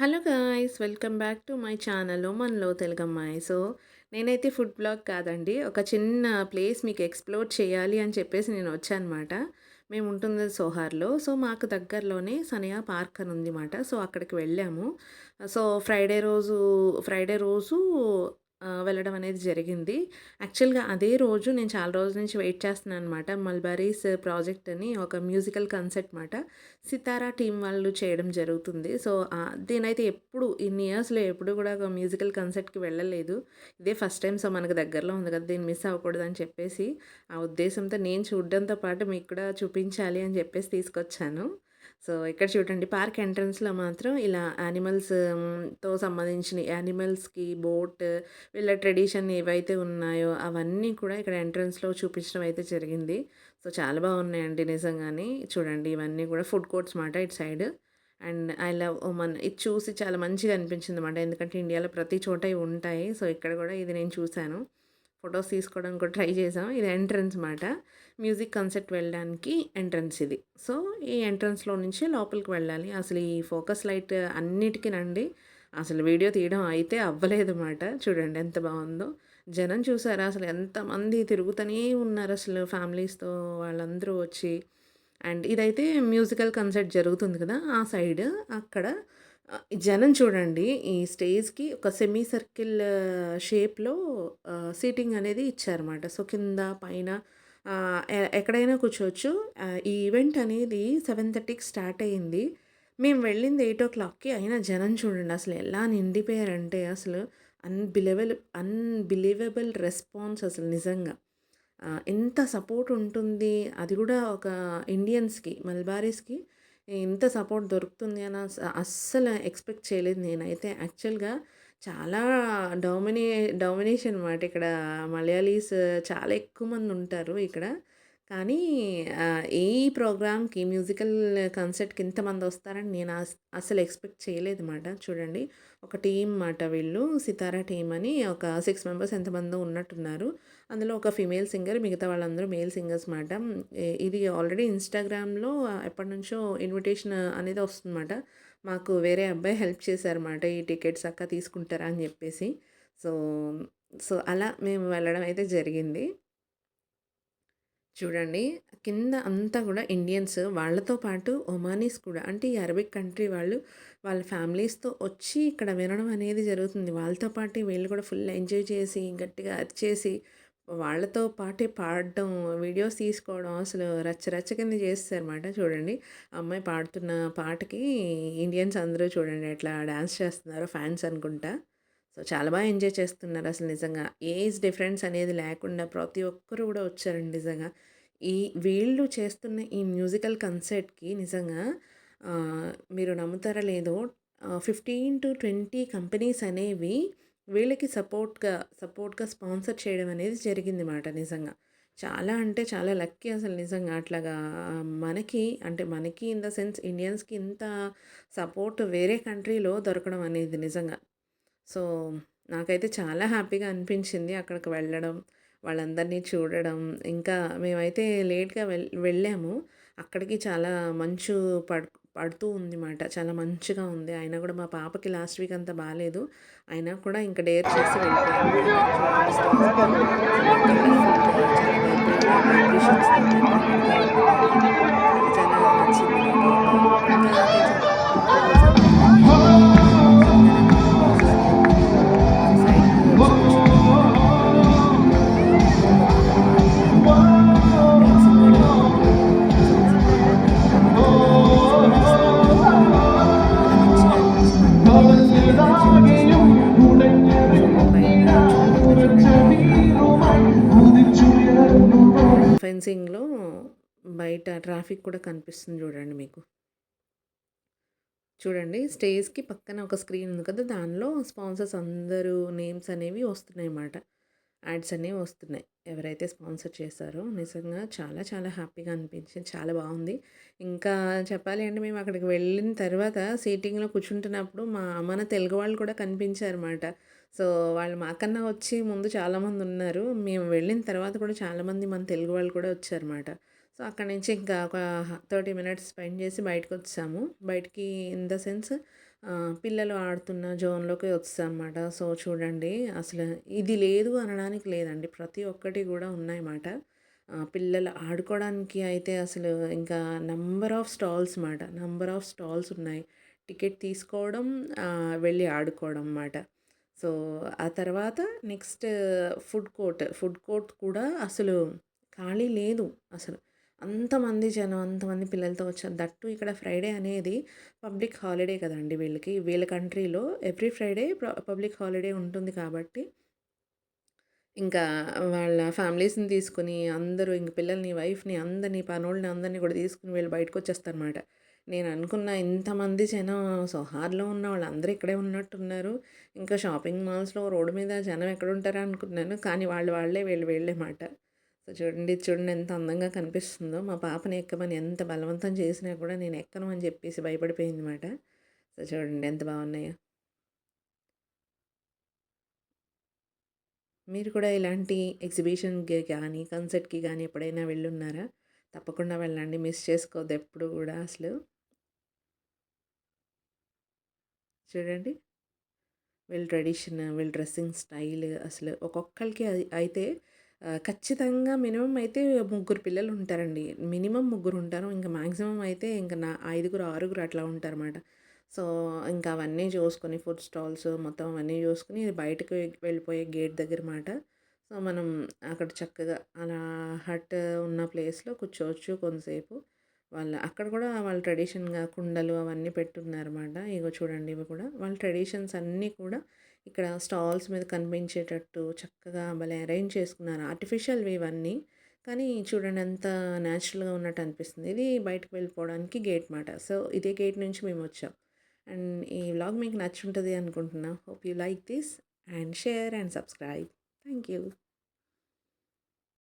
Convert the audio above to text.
Hello guys! Welcome back to my channel మనలో తెలుగమ్మాయి. నేనైతే food blog కాదండి. ఒక చిన్న ప్లేస్ మీకు ఎక్స్‌ప్లోర్ చేయాలి అని చెప్పేసి నేను వచ్చానమాట. మేము ఉంటున్నది సోహార్‌లో. మాకు దగ్గరలోనే సనియా పార్క్ అని ఉందిమాట. అక్కడికి వెళ్ళాము. ఫ్రైడే రోజు వెళ్ళడం అనేది జరిగింది. యాక్చువల్‌గా అదే రోజు నేను చాలా రోజుల నుంచి వెయిట్ చేస్తున్నాననమాట. మల్బరీస్ ప్రాజెక్ట్ అని ఒక మ్యూజికల్ కన్సర్ట్ మాట. సితారా టీమ్ వాళ్ళు చేయడం జరుగుతుంది. నేనైతే ఎప్పుడు ఇన్ని ఇయర్స్‌లో ఎప్పుడు కూడా ఒక మ్యూజికల్ కన్సర్ట్‌కి వెళ్ళలేదు. ఇదే ఫస్ట్ టైమ్. మనకు దగ్గరలో ఉంది కదా! దీన్ని మిస్ అవ్వకూడదని చెప్పేసి, ఆ ఉద్దేశంతో నేను చూడడంతో పాటు మీకు కూడా చూపించాలి అని చెప్పేసి తీసుకొచ్చాను. ఇక్కడ చూడండి, పార్క్ ఎంట్రన్స్‌లో మాత్రం ఇలా తో సంబంధించిన యానిమల్స్‌కి బోట్, వీళ్ళ ట్రెడిషన్ ఏవైతే ఉన్నాయో అవన్నీ కూడా ఇక్కడ ఎంట్రన్స్‌లో చూపించడం అయితే జరిగింది. చాలా బాగున్నాయండి నిజంగానే. చూడండి, ఇవన్నీ కూడా ఫుడ్ కోర్ట్స్ మాట ఇటు side. And I love Oman ఇది చూసి చాలా మంచిగా అనిపించిందన్నమాట. ఎందుకంటే ఇండియాలో ప్రతి చోట ఇవి ఉంటాయి. ఇక్కడ కూడా ఇది నేను చూశాను. ఫొటోస్ తీసుకోవడానికి కూడా ట్రై చేసాం. ఇది ఎంట్రన్స్ మాట. మ్యూజిక్ కన్సర్ట్ వెళ్ళడానికి ఎంట్రన్స్ ఇది. ఈ ఎంట్రన్స్‌లో నుంచి లోపలికి వెళ్ళాలి. అసలు ఈ ఫోకస్ లైట్ అన్నిటికినండి అసలు వీడియో తీయడం అయితే అవ్వలేదు మాట. చూడండి ఎంత బావుందో. జనం చూసారా అసలు ఎంతమంది తిరుగుతూనే ఉన్నారు అసలు ఫ్యామిలీస్‌తో వాళ్ళందరూ వచ్చి. అండ్ ఇదైతే మ్యూజికల్ కన్సర్ట్ జరుగుతుంది కదా! ఆ సైడ్ అక్కడ జనం చూడండి, ఈ స్టేజ్‌కి ఒక సెమీ సర్కిల్ షేప్‌లో సీటింగ్ అనేది ఇచ్చారన్నమాట. కింద, పైన ఎక్కడైనా కూర్చోవచ్చు. ఈ ఈవెంట్ అనేది 7:30కి స్టార్ట్ అయింది. మేము వెళ్ళింది 8:00కి. అయినా జనం చూడండి అసలు ఎలా నిండిపోయారంటే అసలు అన్‌బిలీవబుల్ రెస్పాన్స్ అసలు నిజంగా. ఎంత సపోర్ట్ ఉంటుంది. అది కూడా ఒక ఇండియన్స్‌కి, మలబారీస్‌కి ఇంత సపోర్ట్ దొరుకుతుంది అని అస్సలు ఎక్స్‌పెక్ట్ చేయలేదు నేనైతే. యాక్చువల్‌గా చాలా డామినే డామినేషన్ మాట ఇక్కడ. మలయాళీస్ చాలా ఎక్కువ మంది ఉంటారు ఇక్కడ. కానీ ఈ ప్రోగ్రామ్‌కి మ్యూజికల్ కన్సర్ట్‌కి ఇంతమంది వస్తారని నేను అస్సలు ఎక్స్‌పెక్ట్ చేయలేదు మాట. చూడండి, ఒక టీమ్ మాట వీళ్ళు. సితారా టీమ్ అని ఒక 6 మెంబర్స్ ఎంతమందో ఉన్నట్టున్నారు. అందులో ఒక ఫీమేల్ సింగర్, మిగతా వాళ్ళందరూ మేల్ సింగర్స్ మాట. ఇది ఆల్రెడీ ఇన్‌స్టాగ్రామ్‌లో ఎప్పటినుంచో ఇన్విటేషన్ అనేది వస్తుందన్నమాట. మాకు వేరే అబ్బాయి హెల్ప్ చేశారన్నమాట. ఈ టికెట్స్ అక్క తీసుకుంటారా అని చెప్పేసి. సో, అలా మేము వెళ్ళడం అయితే జరిగింది. చూడండి, కింద అంతా కూడా ఇండియన్స్, వాళ్ళతో పాటు ఒమానీస్ కూడా, అంటే ఈ అరబిక్ కంట్రీ వాళ్ళు వాళ్ళ ఫ్యామిలీస్‌తో వచ్చి ఇక్కడ వినడం అనేది జరుగుతుంది. వాళ్ళతో పాటు వీళ్ళు కూడా ఫుల్ ఎంజాయ్ చేసి, గట్టిగా అరిచేసి, వాళ్ళతో పాటే పాడడం, వీడియోస్ తీసుకోవడం అసలు రచ్చ రచ్చ కింద చేసేసారన్నమాట. చూడండి, అమ్మాయి పాడుతున్న పాటకి ఇండియన్స్ అందరూ చూడండి ఎట్లా డాన్స్ చేస్తున్నారో, ఫ్యాన్స్ అనుకుంటా. చాలా బాగా ఎంజాయ్ చేస్తున్నారు అసలు నిజంగా. ఏజ్ డిఫరెన్స్ అనేది లేకుండా ప్రతి ఒక్కరు కూడా వచ్చారండి నిజంగా. ఈ వీళ్ళు చేస్తున్న ఈ మ్యూజికల్ కన్సర్ట్‌కి నిజంగా మీరు నమ్ముతారో లేదో, 15-20 కంపెనీస్ అనేవి వీళ్ళకి సపోర్ట్‌గా స్పాన్సర్ చేయడం అనేది జరిగింది మాట నిజంగా. చాలా అంటే చాలా లక్కీ అసలు నిజంగా. అట్లాగా మనకి ఇన్ ద సెన్స్ ఇండియన్స్‌కి ఇంత సపోర్ట్ వేరే కంట్రీలో దొరకడం అనేది నిజంగా. సో, నాకైతే చాలా హ్యాపీగా అనిపించింది అక్కడికి వెళ్ళడం, వాళ్ళందరినీ చూడడం. ఇంకా మేమైతే లేట్‌గా వెళ్ళాము. అక్కడికి చాలా మంచు పడుతూ ఉందిమాట. చాలా మంచుగా ఉంది. అయినా కూడా మా పాపకి లాస్ట్ వీక్ అంతా బాలేదు. అయినా కూడా ఇంకా డేర్ చేసి వెళ్ళిపోయామన్నమాట. చూడండి స్టేజ్ అది. ఫుల్ కలర్‌ఫుల్‌గా చాలా వైబ్రేషన్స్ తోటి కామెడీగా ఉంది మాకు. చాలా చాలా నచ్చింది నాకైతే. ఇంకా కొంచెం క్లోజ్ అవ్వాలి అంటే అందరము క్లోజ్‌గానే ఉన్నారు. సైడ్‌కి వచ్చి కూర్చున్నామన్నమాట మేము. ఇంకా కొంతమంది పాడుతున్నారు. మేల్ సింగర్ ఒకరు, ఫీమేల్ సింగర్ ఒకరు వాళ్ళందరూ డాన్స్ కూడా చేస్తున్నారు. చాలా మంచిగా అనిపించిందండి. ఇక్కడ ఫుల్ ఎనర్జీ వచ్చేసిందన్నమాట. బయట చుట్టూతా చూడండి ఎలా ఫెన్సింగ్‌లో బయట ట్రాఫిక్ కూడా కనిపిస్తుంది చూడండి మీకు. చూడండి, స్టేజ్‌కి పక్కన ఒక స్క్రీన్ ఉంది కదా! దానిలో స్పాన్సర్స్ అందరూ నేమ్స్ అనేవి వస్తున్నాయన్నమాట. యాడ్స్ అనేవి వస్తున్నాయి. ఎవరైతే స్పాన్సర్ చేశారో నిజంగా చాలా చాలా హ్యాపీగా అనిపించింది. చాలా బాగుంది. ఇంకా చెప్పాలి అంటే మేము అక్కడికి వెళ్ళిన తర్వాత సీటింగ్‌లో కూర్చుంటున్నప్పుడు మన తెలుగు వాళ్ళు కూడా కనిపించారన్నమాట. సో, వాళ్ళు మాకన్నా వచ్చి ముందు చాలామంది ఉన్నారు. మేము వెళ్ళిన తర్వాత కూడా చాలామంది మన తెలుగు వాళ్ళు కూడా వచ్చారన్నమాట. అక్కడి నుంచి ఇంకా ఒక 30 మినిట్స్ స్పెండ్ చేసి బయటకొచ్చేసాము. బయటికి ఇన్ ద సెన్స్ పిల్లలు ఆడుతున్న జోన్‌లోకి వచ్చేసామన్నమాట. సో, చూడండి అసలు ఇది లేదు అనడానికి లేదండి. ప్రతి ఒక్కటి గూడా ఉన్నాయన్నమాట. పిల్లలు ఆడుకోవడానికి అయితే అసలు ఇంకా నంబర్ ఆఫ్ స్టాల్స్ మాట. నంబర్ ఆఫ్ స్టాల్స్ ఉన్నాయి. టికెట్ తీసుకోవడం, వెళ్ళి ఆడుకోవడం మాట. సో, ఆ తర్వాత next food court. Food court కూడా అసలు ఖాళీ లేదు అసలు. అంతమంది జనం, అంతమంది పిల్లలతో వచ్చారు. దట్టు ఇక్కడ ఫ్రైడే అనేది పబ్లిక్ హాలిడే కదండీ వీళ్ళకి. వీళ్ళ కంట్రీలో ఎవ్రీ ఫ్రైడే పబ్లిక్ హాలిడే ఉంటుంది కాబట్టి ఇంకా వాళ్ళ ఫ్యామిలీస్‌ని తీసుకొని అందరూ ఇంక పిల్లల్ని, వైఫ్‌ని అందరిని, పనోళ్ళని అందరిని కూడా తీసుకొని వీళ్ళు బయటకొచ్చేస్తారనమాట. నేననుకున్న ఇంతమంది జనం సౌహార్ద్‌లో ఉన్న వాళ్ళందరూ ఇక్కడే ఉన్నట్టున్నారు. ఇంకా షాపింగ్ మాల్స్‌లో రోడ్డు మీద జనం ఎక్కడుంటారా అనుకున్నాను. కానీ వాళ్ళే వీళ్ళు వీళ్ళే మాట. సో, చూడండి, చూడండి ఎంత అందంగా కనిపిస్తుందో. మా పాపని ఎక్కమని ఎంత బలవంతం చేసినా కూడా నేను ఎక్కను అని చెప్పేసి భయపడిపోయిందన్నమాట. సో, చూడండి ఎంత బాగున్నాయో. మీరు కూడా ఇలాంటి ఎగ్జిబిషన్‌కి గానీ, కన్సర్ట్‌కి గానీ ఎప్పుడైనా వెళ్ళున్నారా? తప్పకుండా వెళ్ళండి. మిస్ చేసుకోవద్దు ఎప్పుడు గూడా అసలు. చూడండి, వీళ్ళ ట్రెడిషన్, వీళ్ళ డ్రెస్సింగ్ స్టైల్ అసలు ఒక్కొక్కళ్ళకి అది అయితే ఖచ్చితంగా మినిమమ్ అయితే ముగ్గురు పిల్లలు ఉంటారండి. మినిమమ్ ముగ్గురుంటారు. ఇంక మాక్సిమం అయితే ఇంక ఐదుగురు, ఆరుగురు అట్లా ఉంటారన్నమాట. సో, ఇంకా అవన్నీ చూసుకొని ఫుడ్ స్టాల్స్ మొత్తం అవన్నీ చూసుకొని బయటకి వెళ్ళిపోయే గేట్ దగ్గర మాట. సో, మనం అక్కడ చక్కగా అలా హట్ ఉన్న ప్లేస్‌లో కూర్చోవచ్చు కొంతసేపు. అక్కడ కూడా వాళ్ళ ట్రెడిషన్‌గా కుండలు అవన్నీ పెట్టున్నారన్నమాట. ఇగో చూడండి ఇవి కూడా. వాళ్ళ ట్రెడిషన్స్ అన్నీ కూడా ఇక్కడ స్టాల్స్ మీద కనిపించేటట్టు చక్కగా భలే అరేంజ్ చేసుకున్నారు. ఆర్టిఫిషియల్‌వి ఇవన్నీ. కానీ చూడండి ఎంత న్యాచురల్‌గా ఉన్నట్టు అనిపిస్తుంది. ఇది బయటకి వెళ్ళిపోవడానికి గేట్ మాట. సో, ఇదే గేట్ నుంచి మేమొచ్చాం. అండ్ ఈ వ్లాగ్ మీకు నచ్చుంటది అనుకుంటున్నా. Hope you like this and share and subscribe. Thank you.